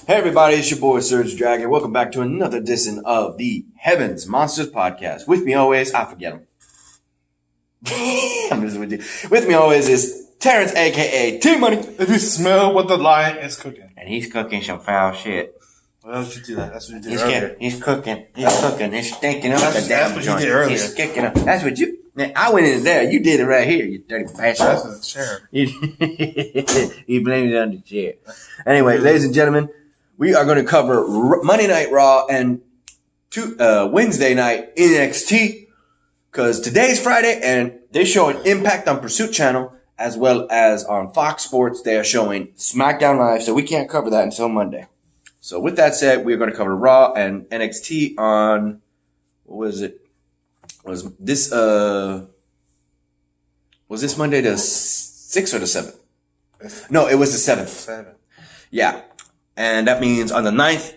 Hey everybody, it's your boy SergDragon. Welcome back to another edition of the Heavens Monsters Podcast. With me always, I forget him. I'm just with you. With me always is Terrence, aka T-Money. If you smell what the lion is cooking. And he's cooking some foul shit. Well, that's what you do that. That's what you did earlier. He's cooking. He's stinking up the damn what joint. you did earlier. He's kicking up. That's what you... Now, I went in there. You did it right here, you dirty bastard. That's the chair. He blamed it on the chair. Anyway, ladies and gentlemen, we are going to cover Monday Night Raw and Wednesday night NXT, because today's Friday and they're showing Impact on Pursuit Channel as well as on Fox Sports. They are showing SmackDown Live, so we can't cover that until Monday. So with that said, we're going to cover Raw and NXT on, what was it? Was this Monday the 6th or the 7th? No, it was the 7th. 7. Yeah. And that means on the 9th,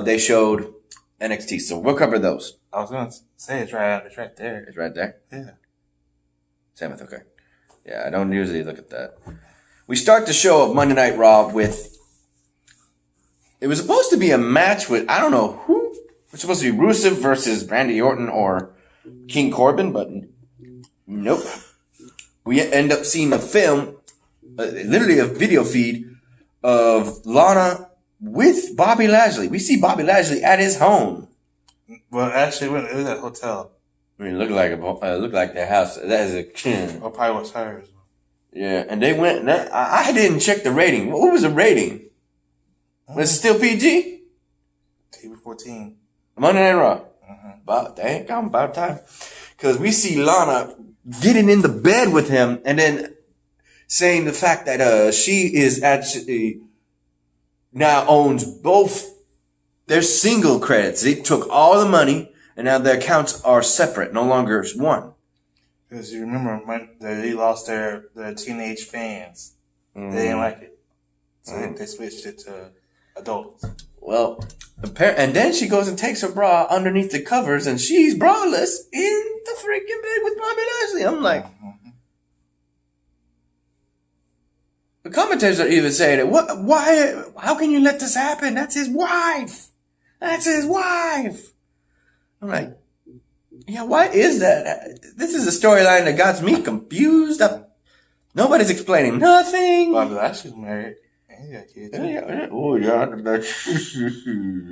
they showed NXT. So we'll cover those. I was going to say it's right there. It's right there. Yeah. 7th, okay. Yeah, I don't usually look at that. We start the show of Monday Night Raw with, it was supposed to be a match with, I don't know who. It's supposed to be Rusev versus Randy Orton or King Corbin, but nope. We end up seeing a film, literally a video feed of Lana with Bobby Lashley. We see Bobby Lashley at his home. Well, actually, it was at a hotel. I mean, it looked like their house. That is a Or probably was hers. yeah. And they went. And I didn't check the rating. What was the rating? Was it still PG? TV 14. Monday Night Raw. About time. Because we see Lana getting in the bed with him and then saying the fact that she is actually now owns both their single credits. They took all the money and now their accounts are separate, no longer one. Because you remember when they lost their teenage fans. They didn't like it. So they switched it to adults. Well, and then she goes and takes her bra underneath the covers and she's braless in the freaking bed with Bobby Lashley. I'm like, the commentators are even saying it. Why? How can you let this happen? That's his wife. That's his wife. I'm like, yeah, why is that? This is a storyline that got me confused. Nobody's explaining nothing. Bobby Lashley's married. And he got kids. Oh, yeah.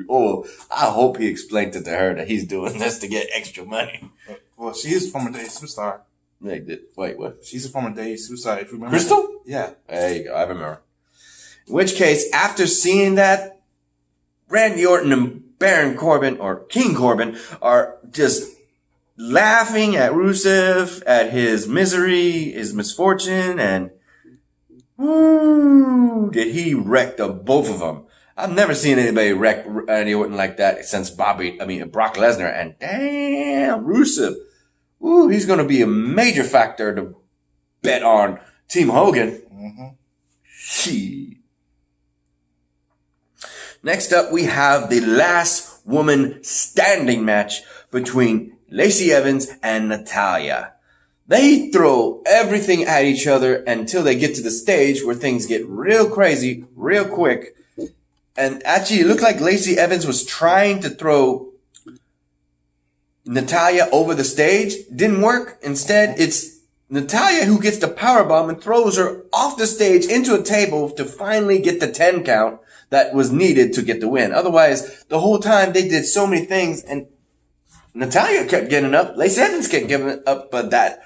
Oh, I hope he explained it to her that he's doing this to get extra money. Well, she's a former day superstar. Wait, what? She's a former day superstar, if you remember. Crystal? Yeah. There you go. I remember. In which case, after seeing that, Randy Orton and Baron Corbin, or King Corbin, are just laughing at Rusev, at his misery, his misfortune, and woo, did he wreck the both of them. I've never seen anybody wreck Randy Orton like that since Brock Lesnar, and damn, Rusev. Ooh, he's going to be a major factor to bet on Team Hogan. Next up, we have the last woman standing match between Lacey Evans and Natalya. They throw everything at each other until they get to the stage where things get real crazy, real quick. And actually, it looked like Lacey Evans was trying to throw Natalya over the stage. Didn't work. Instead, it's Natalya who gets the powerbomb and throws her off the stage into a table to finally get the 10 count that was needed to get the win. Otherwise, the whole time they did so many things and Natalya kept getting up. Lacey Evans kept giving up, but that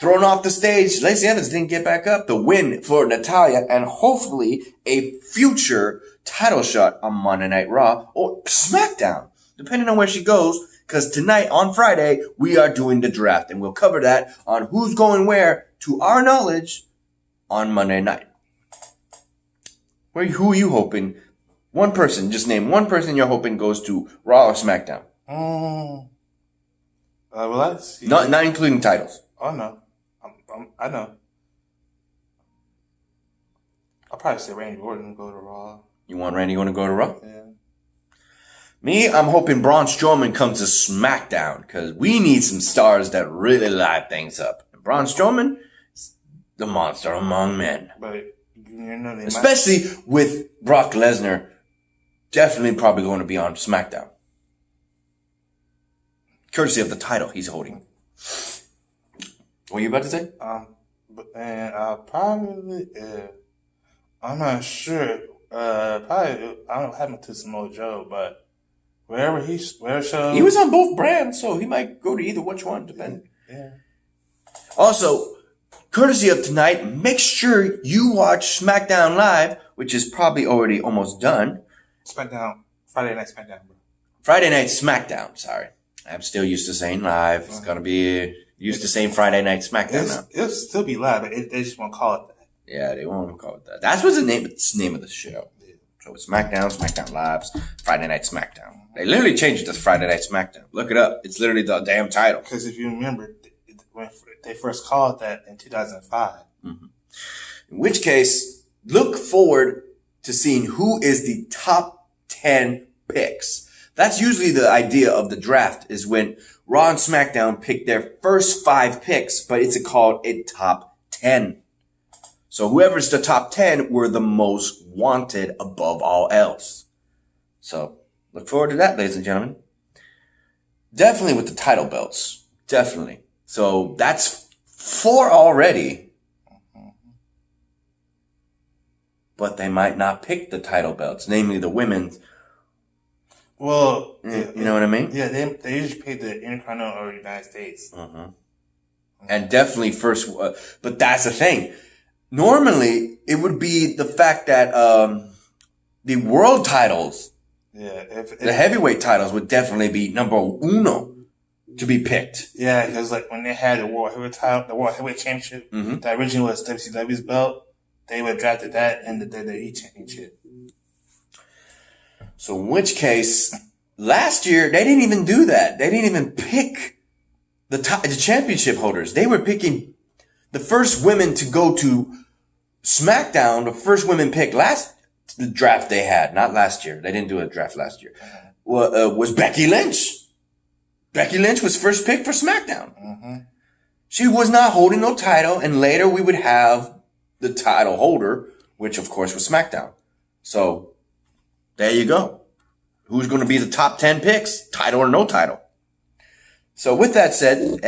thrown off the stage, Lacey Evans didn't get back up. The win for Natalya and hopefully a future title shot on Monday Night Raw or SmackDown, depending on where she goes. Because tonight, on Friday, we are doing the draft. And we'll cover that on who's going where, to our knowledge, on Monday night. Who are you hoping? One person, just name one person you're hoping goes to Raw or SmackDown. Well, let's see. Not including titles. Oh, no. I know. I'll probably say Randy Orton go to Raw. You want Randy Orton to go to Raw? Yeah. Me, I'm hoping Braun Strowman comes to SmackDown because we need some stars that really light things up. And Braun Strowman is the monster among men. But you know, especially with Brock Lesnar definitely probably going to be on SmackDown. Courtesy of the title he's holding. What were you about to say? Probably, I'm not sure. Probably, I don't have to Samoa Joe, but wherever shows. He was on both brands, so he might go to either which one, depending. Yeah. Also, courtesy of tonight, make sure you watch SmackDown Live, which is probably already almost done. SmackDown, Friday Night SmackDown, bro. Friday Night SmackDown, sorry. I'm still used to saying live. It's going to be used to saying Friday Night SmackDown now. It'll still be live, but they just won't call it that. Yeah, they won't call it that. That's what's the name of the show. Yeah. So it's SmackDown, SmackDown Lives, Friday Night SmackDown. They literally changed it to Friday Night SmackDown. Look it up. It's literally the damn title. Because if you remember, when they first called that in 2005. Mm-hmm. In which case, look forward to seeing who is the top 10 picks. That's usually the idea of the draft, is when Raw and SmackDown pick their first 5 picks, but it's called a top 10. So whoever's the top 10 were the most wanted above all else. So look forward to that, ladies and gentlemen. Definitely with the title belts. Definitely. So that's 4 already. But they might not pick the title belts, namely the women's. Well, you know what I mean? Yeah, they usually pick the Intercontinental or United States. Mm-hmm. And definitely first, but that's the thing. Normally, it would be the fact that the world titles, the heavyweight titles, would definitely be number uno to be picked. Yeah, because like when they had the World Heavyweight title, the World Heavyweight Championship, that originally was WCW's belt, they would have drafted that in the WWE Championship. So in which case, last year, they didn't even do that. They didn't even pick the championship holders. They were picking the first women to go to SmackDown. The first women picked the draft they had, not last year. They didn't do a draft last year. Was Becky Lynch. Becky Lynch was first picked for SmackDown. Mm-hmm. She was not holding no title, and later we would have the title holder, which of course was SmackDown. So there you go. Who's going to be the top 10 picks? Title or no title. So with that said,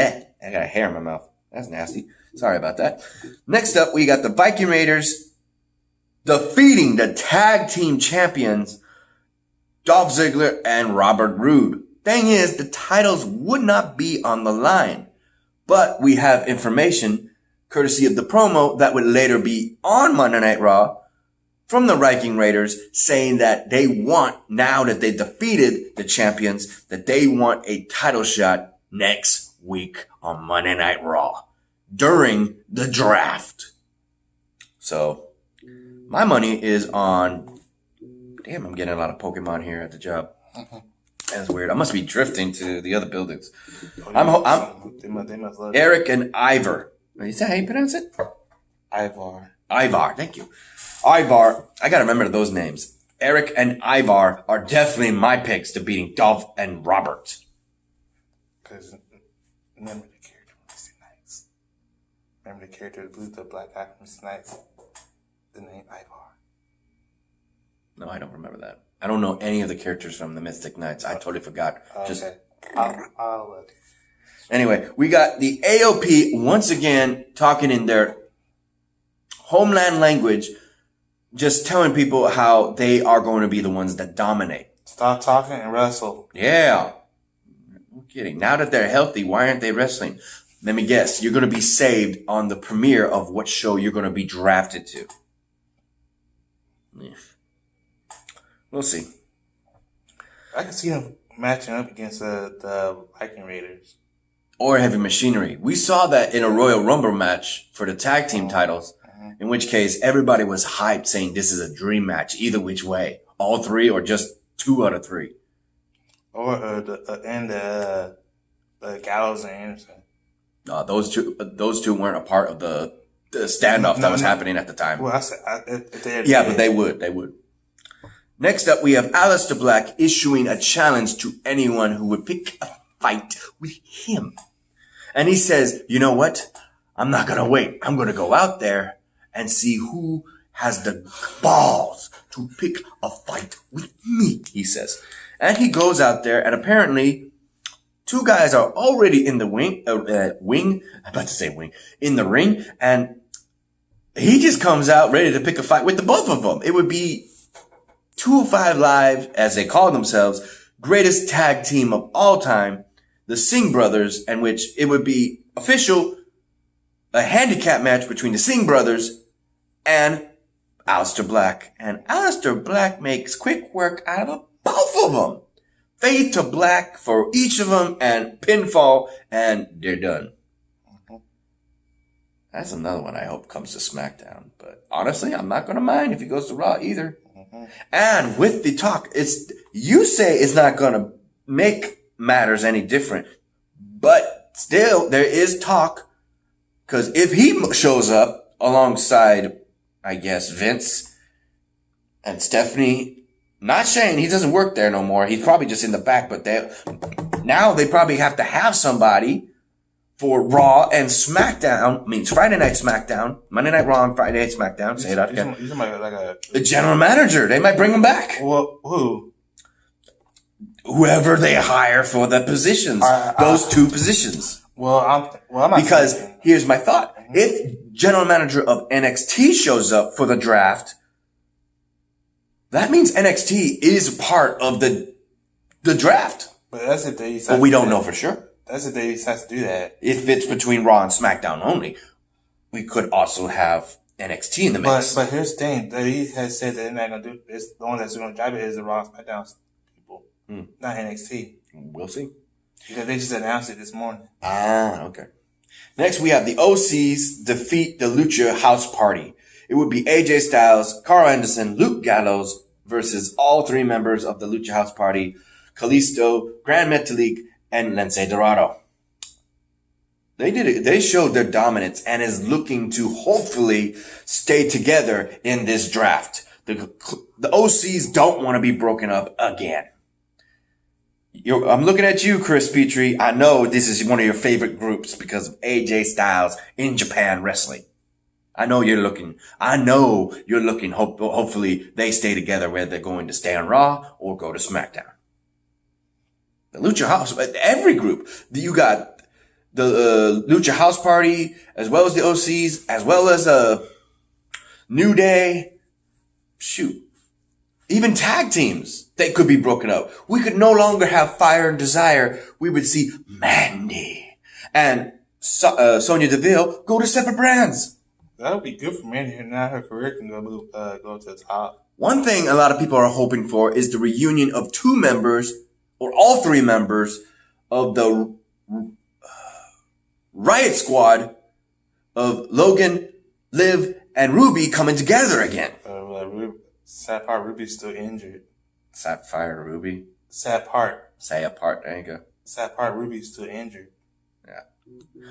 I got a hair in my mouth. That's nasty. Sorry about that. Next up, we got the Viking Raiders defeating the tag team champions, Dolph Ziggler and Robert Roode. Thing is, the titles would not be on the line, but we have information, courtesy of the promo, that would later be on Monday Night Raw, from the Viking Raiders, saying that they want, now that they defeated the champions, that they want a title shot next week on Monday Night Raw during the draft. So my money is on, damn, I'm getting a lot of Pokemon here at the job. That's weird. I must be drifting to the other buildings. They must love Eric and Ivor. Is that how you pronounce it? Ivar. Thank you. Ivar, I gotta remember those names. Eric and Ivar are definitely my picks to beating Dolph and Robert. Because remember the character from Mystic Knights. Remember the character that blew the black guy from Mystic Knights? The name Ivar. No, I don't remember that. I don't know any of the characters from the Mystic Knights. I totally forgot. Okay. I'll look. Anyway, we got the AOP once again talking in their homeland language, just telling people how they are going to be the ones that dominate. Stop talking and wrestle. Yeah. No kidding. Now that they're healthy, why aren't they wrestling? Let me guess. You're going to be saved on the premiere of what show you're going to be drafted to. Yeah. We'll see. I can see them matching up against the Viking Raiders. Or Heavy Machinery. We saw that in a Royal Rumble match for the tag team titles, in which case everybody was hyped saying this is a dream match, either which way. All 3 or just 2 out of 3. Or the Gallows and Anderson. No, those two weren't a part of the standoff that was happening at the time. Well, but they would. Next up, we have Aleister Black issuing a challenge to anyone who would pick a fight with him. And he says, you know what? I'm not going to wait. I'm going to go out there and see who has the balls to pick a fight with me, he says. And he goes out there, and apparently 2 guys are already in the in the ring, and he just comes out ready to pick a fight with the both of them. It would be 205 Live, as they call themselves, greatest tag team of all time, the Singh brothers, in which it would be official, a handicap match between the Singh brothers and Aleister Black. And Aleister Black makes quick work out of both of them. Fade to black for each of them and pinfall, and they're done. That's another one I hope comes to SmackDown. But honestly, I'm not going to mind if he goes to Raw either. And with the talk, you say it's not going to make matters any different. But still, there is talk. Because if he shows up alongside, I guess, Vince and Stephanie, not Shane, he doesn't work there no more. He's probably just in the back. But now they probably have to have somebody for Raw and SmackDown. Means Friday Night SmackDown, Monday Night Raw, and Friday Night SmackDown. Say it out again. The general manager. They might bring him back. Well, who? Whoever they hire for the positions. Those 2 positions. I'm not because thinking. Here's my thought. If general manager of NXT shows up for the draft, that means NXT is part of the draft. But that's if they decide. But we don't know for sure. That's if they decide to do that. If it's between Raw and SmackDown only, we could also have NXT in the mix. But here's the thing. They has said that they're not going to do this. The one that's going to drive it is the Raw and SmackDown people, not NXT. We'll see. Because they just announced it this morning. Ah, okay. Next, we have the OCs defeat the Lucha House Party. It would be AJ Styles, Carl Anderson, Luke Gallows versus all 3 members of the Lucha House Party, Kalisto, Grand Metalik, and Lince Dorado. They did it. They showed their dominance and is looking to hopefully stay together in this draft. The OCs don't want to be broken up again. I'm looking at you, Chris Petrie. I know this is one of your favorite groups because of AJ Styles in Japan Wrestling. I know you're looking. Hopefully they stay together, whether they're going to stay on Raw or go to SmackDown. The Lucha House, every group. You got the Lucha House Party, as well as the OCs, as well as New Day. Shoot. Even tag teams, they could be broken up. We could no longer have Fire and Desire. We would see Mandy and Sonya Deville go to separate brands. That would be good for Mandy. Now her career can go to the top. One thing a lot of people are hoping for is the reunion of 2 members, or all 3 members, of the Riot Squad of Logan, Liv, and Ruby coming together again. Sapphire Ruby's still injured. Sapphire Ruby? Sapphire. There you go. Sapphire Ruby's still injured. Yeah.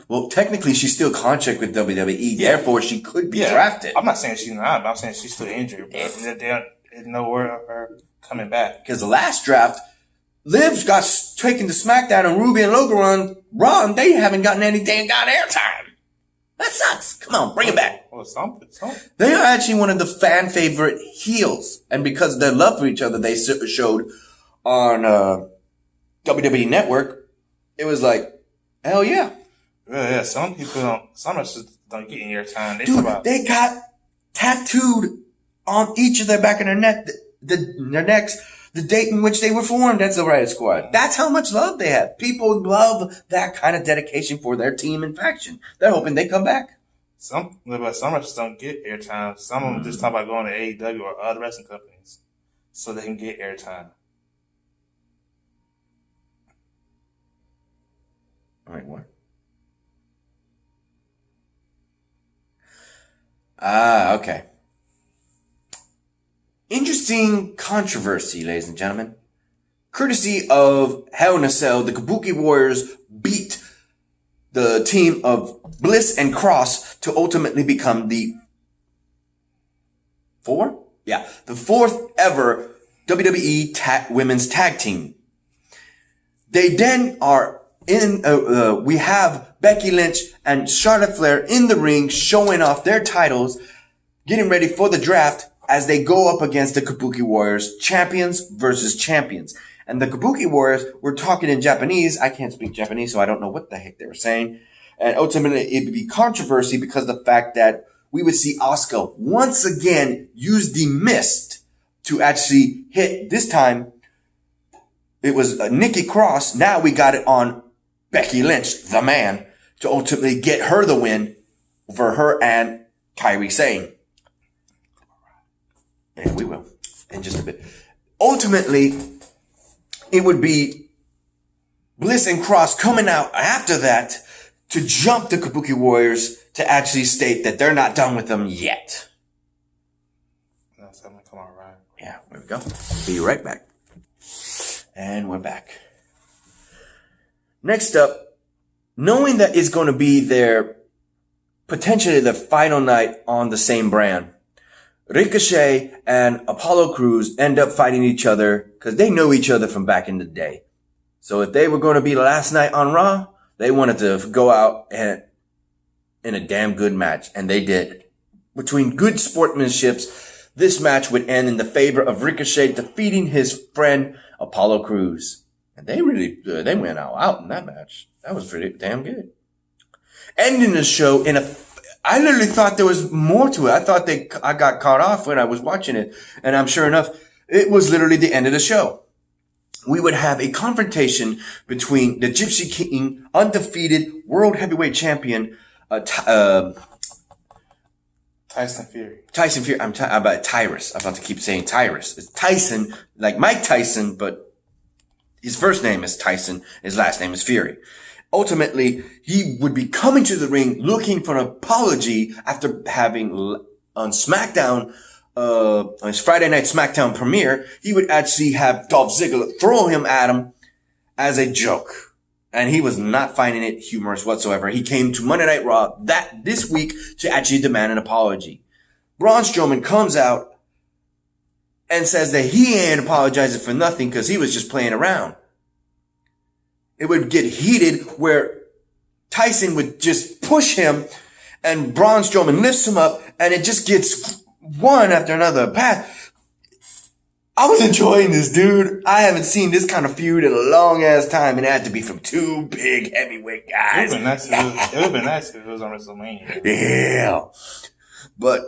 Well, technically, she's still contract with WWE. Therefore, she could be drafted. I'm not saying she's not, but I'm saying she's still injured. But there's no word of her coming back. Because the last draft, Liv got taken to SmackDown, and Ruby and Logan were on Raw, and they haven't gotten any damn airtime. That sucks. Come on, bring it back. Well, something. They are actually one of the fan favorite heels. And because of their love for each other, they showed on WWE Network. It was like, hell yeah. Yeah, some wrestlers don't get any airtime. They got tattooed on each of their back of their neck, their necks, the date in which they were formed. That's the Riot Squad. That's how much love they have. People love that kind of dedication for their team and faction. They're hoping they come back. Some wrestlers don't get airtime. Some of them just talk about going to AEW or other wrestling companies so they can get airtime. Wait, what? Okay. Interesting controversy, ladies and gentlemen. Courtesy of Hell in a Cell, the Kabuki Warriors beat the team of Bliss and Cross to ultimately become the fourth ever WWE Women's Tag Team. They then are we have Becky Lynch and Charlotte Flair in the ring showing off their titles, getting ready for the draft as they go up against the Kabuki Warriors, champions versus champions. And the Kabuki Warriors were talking in Japanese. I can't speak Japanese, so I don't know what the heck they were saying. And ultimately, it would be controversy because of the fact that we would see Asuka once again use the mist to actually hit. This time, it was Nikki Cross. Now we got it on Becky Lynch, the man, to ultimately get her the win for her and Kairi Sane. And we will in just a bit. Ultimately, it would be Bliss and Cross coming out after that to jump the Kabuki Warriors to actually state that they're not done with them yet. That's something come on, right? Yeah, there we go. Be right back. And we're back. Next up, knowing that it's going to be potentially the final night on the same brand, Ricochet and Apollo Crews end up fighting each other because they know each other from back in the day. So if they were going to be the last night on Raw, they wanted to go out and in a damn good match, and they did. Between good sportsmanships, this match would end in the favor of Ricochet defeating his friend Apollo Crews. And they went out in that match. That was pretty damn good. Ending the show I literally thought there was more to it. I thought I got caught off when I was watching it. And I'm sure enough, it was literally the end of the show. We would have a confrontation between the Gypsy King, undefeated world heavyweight champion, Tyson Fury. Tyson Fury. I'm about Tyrus. I'm about to keep saying Tyrus. It's Tyson, like Mike Tyson, but his first name is Tyson. His last name is Fury. Ultimately, he would be coming to the ring looking for an apology after having on SmackDown, on his Friday night SmackDown premiere, he would actually have Dolph Ziggler throw him at him as a joke. And he was not finding it humorous whatsoever. He came to Monday Night Raw this week to actually demand an apology. Braun Strowman comes out and says that he ain't apologizing for nothing because he was just playing around. It would get heated where Tyson would just push him and Braun Strowman lifts him up and it just gets one after another pass. I was enjoying this, dude. I haven't seen this kind of feud in a long ass time, and it had to be from two big heavyweight guys. It would have been nice if it was on WrestleMania. Yeah. But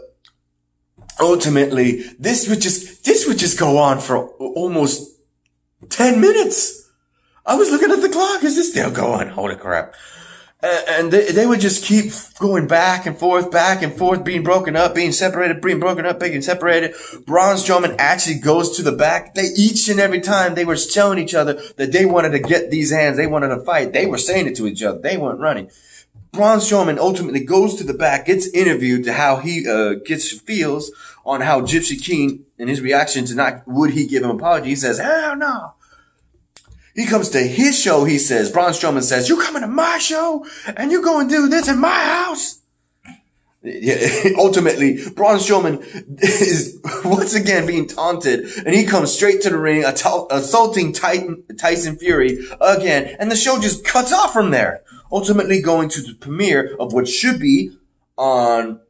ultimately, this would just go on for almost 10 minutes. I was looking at the clock. Is this still going? Holy crap. And they would just keep going back and forth, being broken up, being separated, being broken up, being separated. Braun Strowman actually goes to the back. Each and every time they were telling each other that they wanted to get these hands. They wanted to fight. They were saying it to each other. They weren't running. Braun Strowman ultimately goes to the back, gets interviewed to how he feels on how Gypsy King and his reaction to would he give him an apology. He says, hell no. He comes to his show, he says, Braun Strowman says, you coming to my show and you going to do this in my house? Yeah, ultimately, Braun Strowman is once again being taunted and he comes straight to the ring, assaulting Tyson Fury again, and the show just cuts off from there. Ultimately going to the premiere of what should be on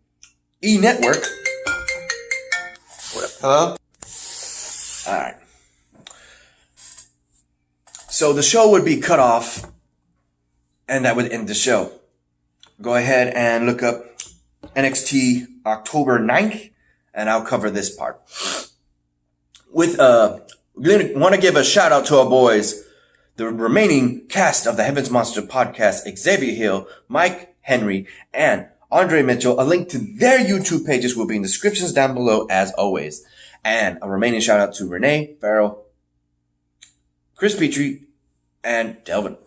E! Network. Hello? Alright. So the show would be cut off, and that would end the show. Go ahead and look up NXT October 9th, and I'll cover this part. Want to give a shout out to our boys, the remaining cast of the Heavens Monster podcast, Xavier Hill, Mike Henry, and Andre Mitchell. A link to their YouTube pages will be in the descriptions down below, as always. And a remaining shout out to Renee, Farrell, Chris Petrie, and Delvin.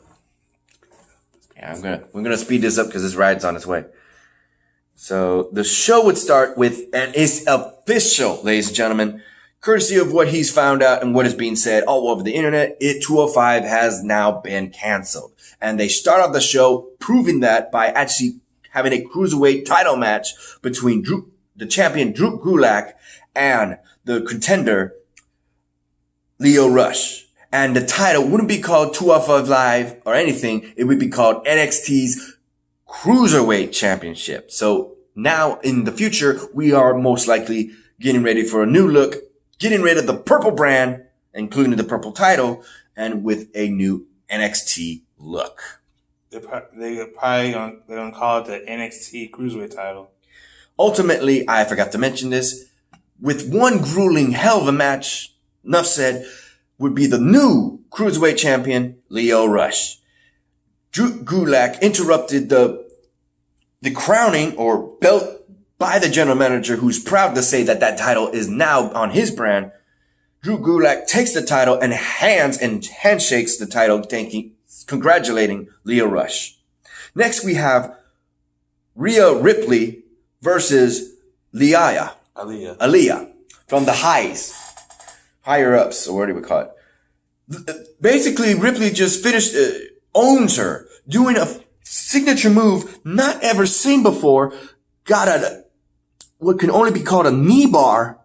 Yeah, we're gonna speed this up because this ride's on its way. So the show would start with, and it's official, ladies and gentlemen, courtesy of what he's found out and what is being said all over the internet, It 205 has now been canceled. And they start off the show proving that by actually having a cruiserweight title match between the champion Drew Gulak and the contender Lio Rush. And the title wouldn't be called 205 Live or anything. It would be called NXT's Cruiserweight Championship. So now in the future, we are most likely getting ready for a new look, getting rid of the purple brand, including the purple title, and with a new NXT look. They're probably gonna call it the NXT Cruiserweight title. Ultimately, I forgot to mention this, with one grueling hell of a match, enough said, would be the new Cruiserweight champion, Lio Rush. Drew Gulak interrupted the crowning or belt by the general manager, who's proud to say that that title is now on his brand. Drew Gulak takes the title and handshakes the title, congratulating Lio Rush. Next, we have Rhea Ripley versus Aaliyah from the higher ups, or what do we call it? Basically, Ripley just finished, owns her, doing a signature move not ever seen before. Got what can only be called a knee bar,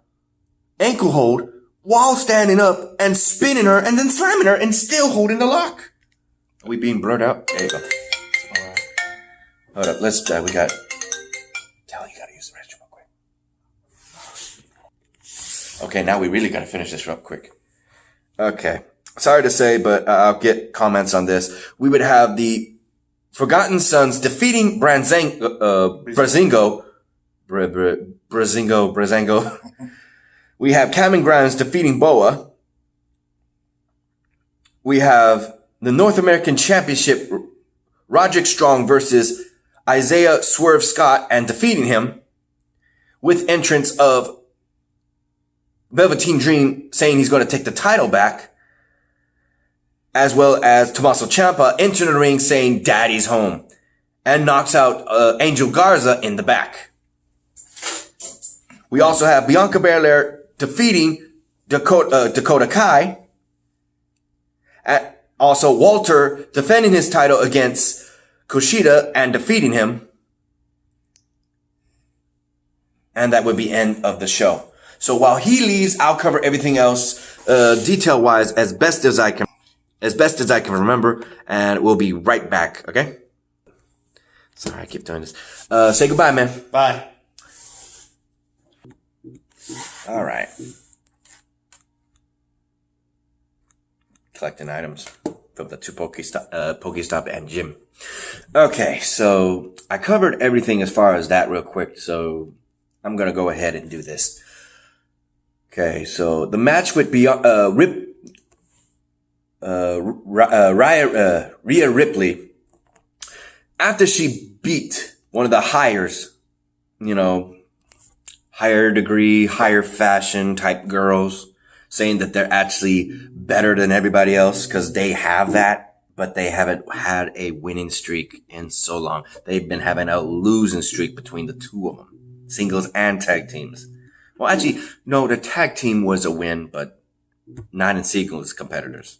ankle hold, while standing up and spinning her and then slamming her and still holding the lock. Are we being blurred out? There you go. Hold up, we got, tell you gotta use the restroom real quick. Okay, now we really gotta finish this real quick. Okay. Sorry to say, but I'll get comments on this. We would have the Forgotten Sons defeating Brazingo. We have Cameron Grimes defeating Boa. We have the North American Championship, Roderick Strong versus Isaiah Swerve Scott, and defeating him, with entrance of Velveteen Dream saying he's going to take the title back, as well as Tommaso Ciampa entering the ring saying daddy's home, and knocks out Angel Garza in the back. We also have Bianca Belair defeating Dakota Kai. Also, Walter defending his title against Kushida and defeating him. And that would be end of the show. So while he leaves, I'll cover everything else, detail-wise as best as I can remember, and we'll be right back, okay? Sorry, I keep doing this. Say goodbye, man. Bye. All right. Collecting items from the two Pokestop and gym. Okay, so I covered everything as far as that real quick, so I'm gonna go ahead and do this. Okay, so the match would be Rhea Ripley, after she beat one of the hires, higher degree, higher fashion type girls, saying that they're actually better than everybody else because they have that, but they haven't had a winning streak in so long. They've been having a losing streak between the two of them, singles and tag teams. Well, actually, no, the tag team was a win, but not in singles competitors.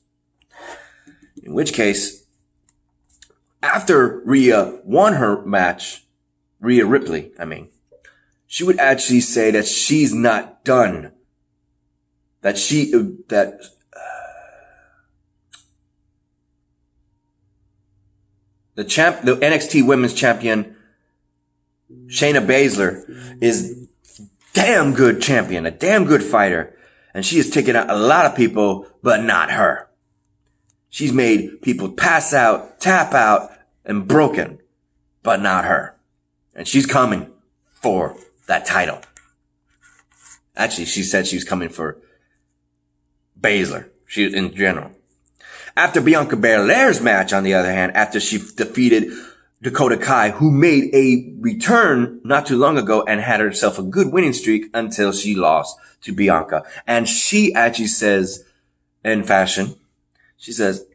In which case, after Rhea won her match, Rhea Ripley, she would actually say that she's not done. The NXT Women's Champion, Shayna Baszler, is damn good champion, a damn good fighter, and she has taken out a lot of people, but not her. She's made people pass out, tap out, and broken, but not her. And she's coming for that title. Actually, she said she was coming for Baszler. She in general. After Bianca Belair's match, on the other hand, after she defeated Dakota Kai, who made a return not too long ago and had herself a good winning streak until she lost to Bianca. And she actually says, in fashion, she says,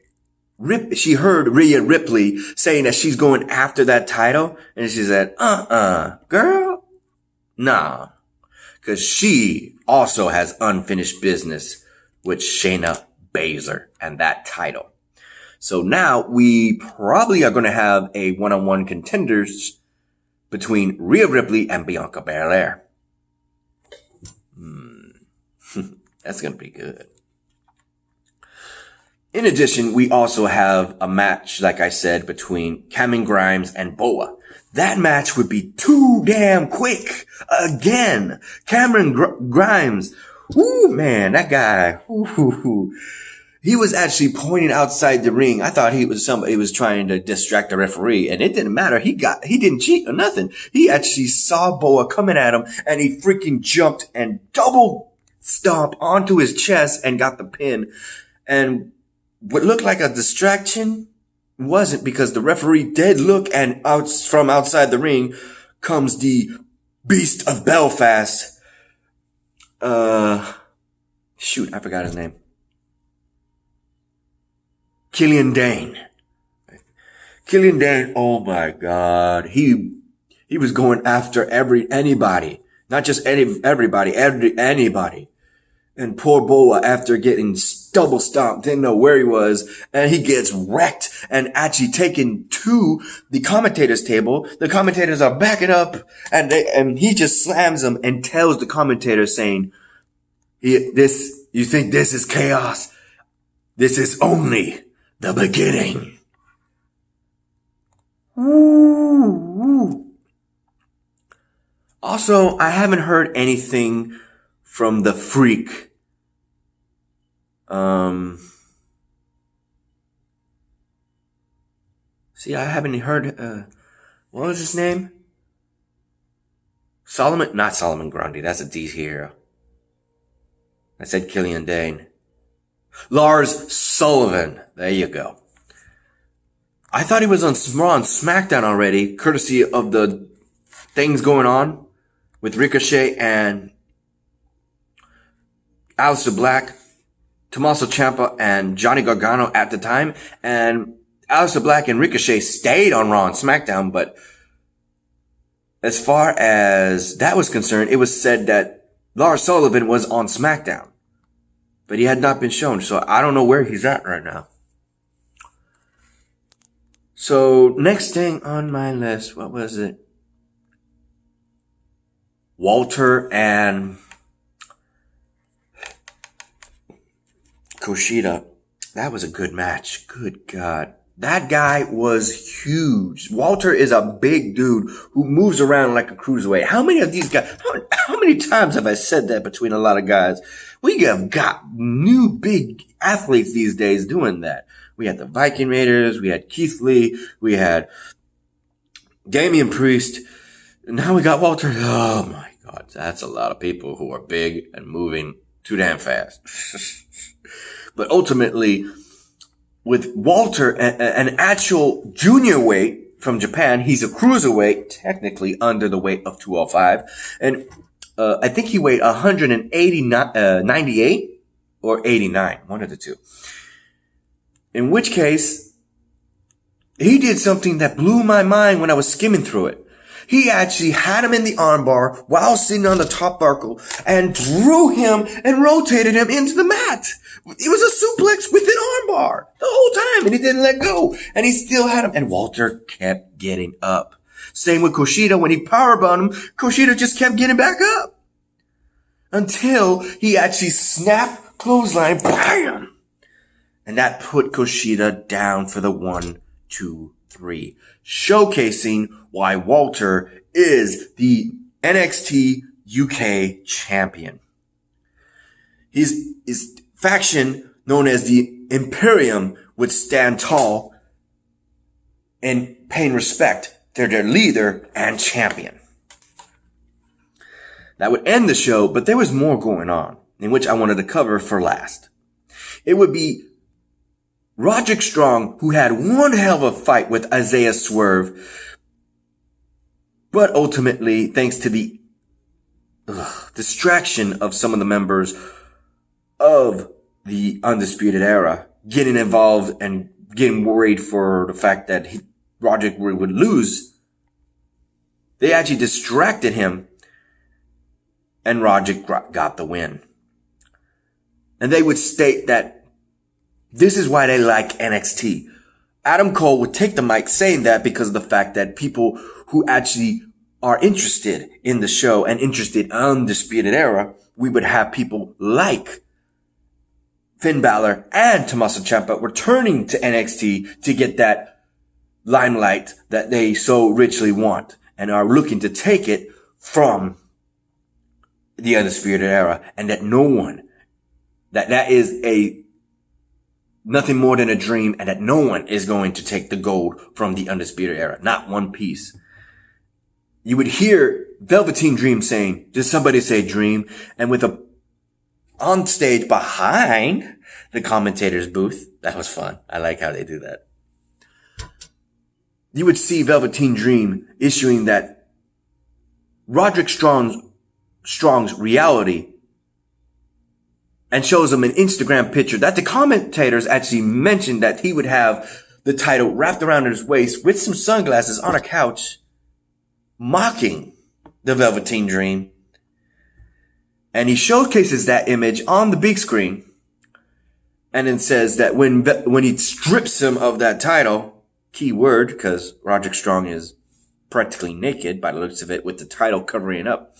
she heard Rhea Ripley saying that she's going after that title. And she said, girl, nah. Cause she also has unfinished business with Shayna Baszler and that title. So now we probably are going to have a one-on-one contenders between Rhea Ripley and Bianca Belair. That's going to be good. In addition, we also have a match, like I said, between Cameron Grimes and Boa. that match would be too damn quick. Again, Cameron Grimes. Ooh, man, that guy. Ooh. He was actually pointing outside the ring. I thought he was trying to distract the referee, and it didn't matter. He didn't cheat or nothing. He actually saw Boa coming at him, and he freaking jumped and double stomp onto his chest and got the pin. And what looked like a distraction wasn't, because the referee did look, and from outside the ring comes the Beast of Belfast. Shoot, I forgot his name. Killian Dane. Killian Dane, oh my God. He was going after anybody. Not just everybody. And poor Boa, after getting double stomped, didn't know where he was, and he gets wrecked and actually taken to the commentator's table. The commentators are backing up, and he just slams them and tells the commentator, saying, you think this is chaos? This is only the beginning. Ooh. Also, I haven't heard anything from the Freak. See, I haven't heard, what was his name? Not Solomon Grundy, that's a D hero. I said Killian Dane. Lars Sullivan. There you go. I thought he was on Raw and SmackDown already, courtesy of the things going on with Ricochet and Aleister Black, Tommaso Ciampa, and Johnny Gargano at the time. And Aleister Black and Ricochet stayed on Raw and SmackDown, but as far as that was concerned, it was said that Lars Sullivan was on SmackDown, but he had not been shown, so I don't know where he's at right now. So, next thing on my list, what was it? Walter and Kushida. That was a good match. Good God. That guy was huge. Walter is a big dude who moves around like a cruiserweight. How many of these guys, how many times have I said that between a lot of guys? We have got new big athletes these days doing that. We had the Viking Raiders, we had Keith Lee, we had Damian Priest, and now we got Walter. Oh my God, that's a lot of people who are big and moving too damn fast. But ultimately, with Walter, an actual junior weight from Japan, he's a cruiserweight, technically under the weight of 205. And I think he weighed 98 or 89, one of the two. In which case, he did something that blew my mind when I was skimming through it. He actually had him in the armbar while sitting on the top buckle and drew him and rotated him into the mat. It was a suplex with an armbar the whole time, and he didn't let go. And he still had him. And Walter kept getting up. Same with Kushida. When he powerbombed him, Kushida just kept getting back up. Until he actually snapped clothesline, bam! And that put Kushida down for the 1, 2, 3. Showcasing why Walter is the NXT UK champion. His faction, known as the Imperium, would stand tall and pay respect to their leader and champion. That would end the show, but there was more going on, in which I wanted to cover for last. It would be Roderick Strong, who had one hell of a fight with Isaiah Swerve, but ultimately, thanks to the distraction of some of the members of the Undisputed Era getting involved and getting worried for the fact that Roderick would lose, they actually distracted him, and Roderick got the win. And they would state that this is why they like NXT. Adam Cole would take the mic saying that because of the fact that people who actually are interested in the show and interested in Undisputed Era, we would have people like Finn Balor and Tommaso Ciampa returning to NXT to get that limelight that they so richly want and are looking to take it from the Undisputed Era, and that no one, that is nothing more than a dream, and that no one is going to take the gold from the Undisputed Era. Not one piece. You would hear Velveteen Dream saying, did somebody say dream? And with on stage behind the commentator's booth, that was fun. I like how they do that. You would see Velveteen Dream issuing that Roderick Strong's reality, and shows him an Instagram picture that the commentators actually mentioned that he would have the title wrapped around his waist with some sunglasses on a couch, mocking the Velveteen Dream. And he showcases that image on the big screen, and then says that when he strips him of that title, key word, because Roderick Strong is practically naked by the looks of it with the title covering it up,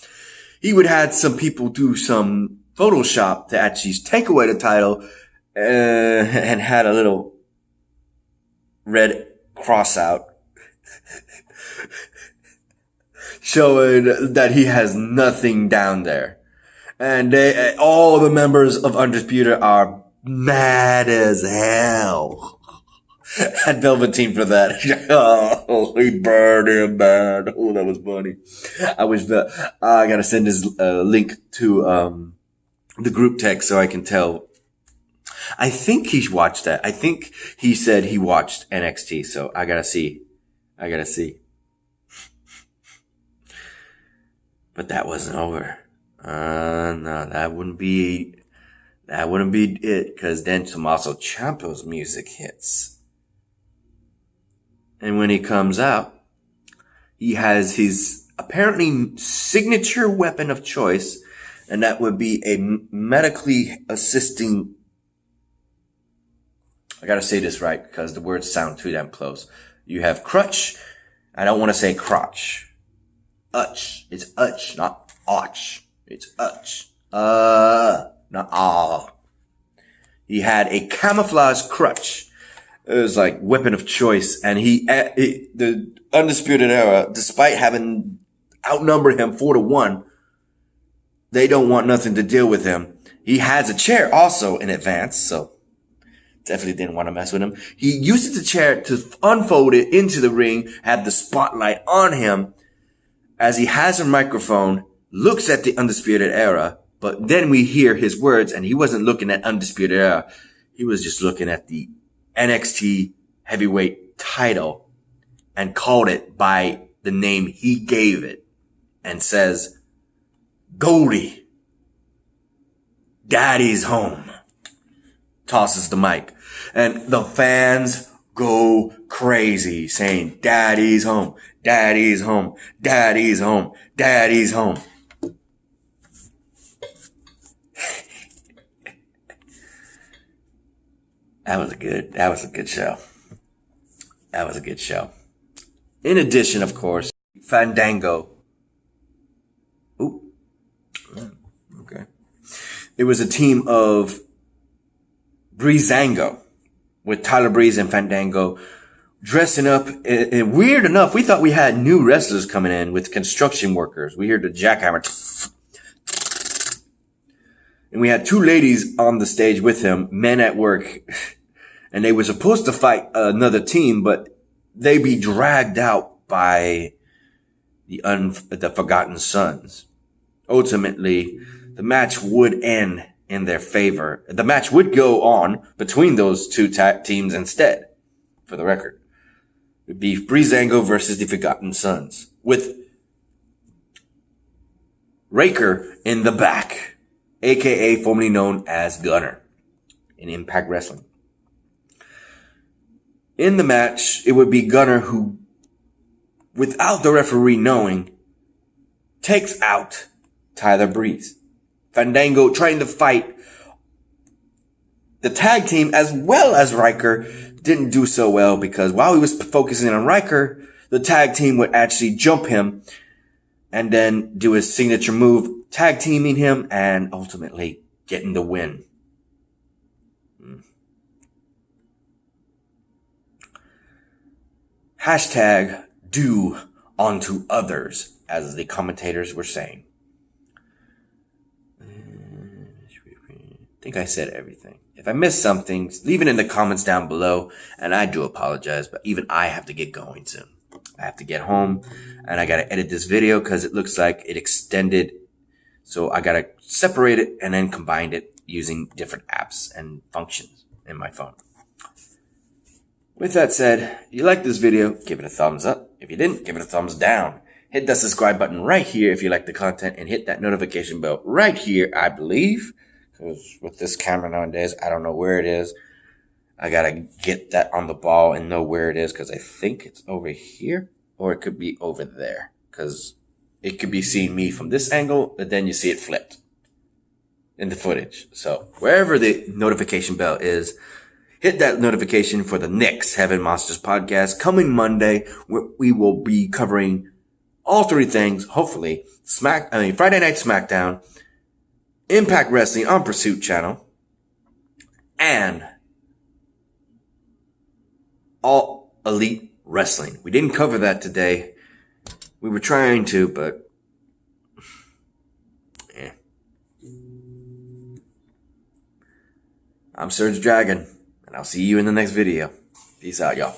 he would have some people do some Photoshop to actually take away the title, and had a little red cross out showing that he has nothing down there. And all the members of Undisputed are mad as hell at Velveteen for that. Oh, he burned him bad. Oh, that was funny. I gotta send this link to the group text so I can tell. I think he's watched that. I think he said he watched NXT, so I gotta see. But that wasn't over. No, that wouldn't be it, because then Tommaso Ciampa's music hits. And when he comes out, he has his apparently signature weapon of choice, and that would be a medically assisting, I gotta say this right because the words sound too damn close. You have crutch. I don't want to say crotch. Utch. It's utch, not och. It's utch. Not ah. He had a camouflage crutch. It was like weapon of choice, and the Undisputed Era, despite having outnumbered him 4-1, they don't want nothing to deal with him. He has a chair also in advance, so definitely didn't want to mess with him. He uses the chair to unfold it into the ring, have the spotlight on him as he has a microphone, looks at the Undisputed Era, but then we hear his words, and he wasn't looking at Undisputed Era. He was just looking at the NXT heavyweight title and called it by the name he gave it and says, Goldie, Daddy's home. Tosses the mic, and the fans go crazy saying, Daddy's home, Daddy's home, Daddy's home, Daddy's home. That was a good show. That was a good show. In addition, of course, Fandango. Ooh. Okay. It was a team of Breezango with Tyler Breeze and Fandango dressing up. And weird enough, we thought we had new wrestlers coming in with construction workers. We heard the jackhammer. And we had two ladies on the stage with him, men at work. And they were supposed to fight another team, but they be dragged out by the Forgotten Sons. Ultimately, the match would end in their favor. The match would go on between those two teams instead, for the record. It would be Breezango versus the Forgotten Sons, with Raker in the back, aka formerly known as Gunner in Impact Wrestling. In the match, it would be Gunner who, without the referee knowing, takes out Tyler Breeze. Fandango trying to fight the tag team as well as Riker didn't do so well, because while he was focusing on Riker, the tag team would actually jump him and then do his signature move, tag teaming him and ultimately getting the win. Hashtag do unto others, as the commentators were saying. I think I said everything. If I missed something, leave it in the comments down below, and I do apologize, but even I have to get going soon. I have to get home, and I gotta edit this video because it looks like it extended, so I gotta separate it and then combine it using different apps and functions in my phone. With that said, if you like this video, give it a thumbs up. If you didn't, give it a thumbs down. Hit that subscribe button right here if you like the content, and hit that notification bell right here, I believe. Because with this camera nowadays, I don't know where it is. I gotta get that on the ball and know where it is, because I think it's over here, or it could be over there. Because it could be seeing me from this angle, but then you see it flipped in the footage. So wherever the notification bell is, hit that notification for the next Heaven Monsters podcast coming Monday, where we will be covering all three things. Hopefully, Friday Night SmackDown, Impact Wrestling on Pursuit Channel, and All Elite Wrestling. We didn't cover that today. We were trying to, but yeah. I'm SergDragon, and I'll see you in the next video. Peace out, y'all.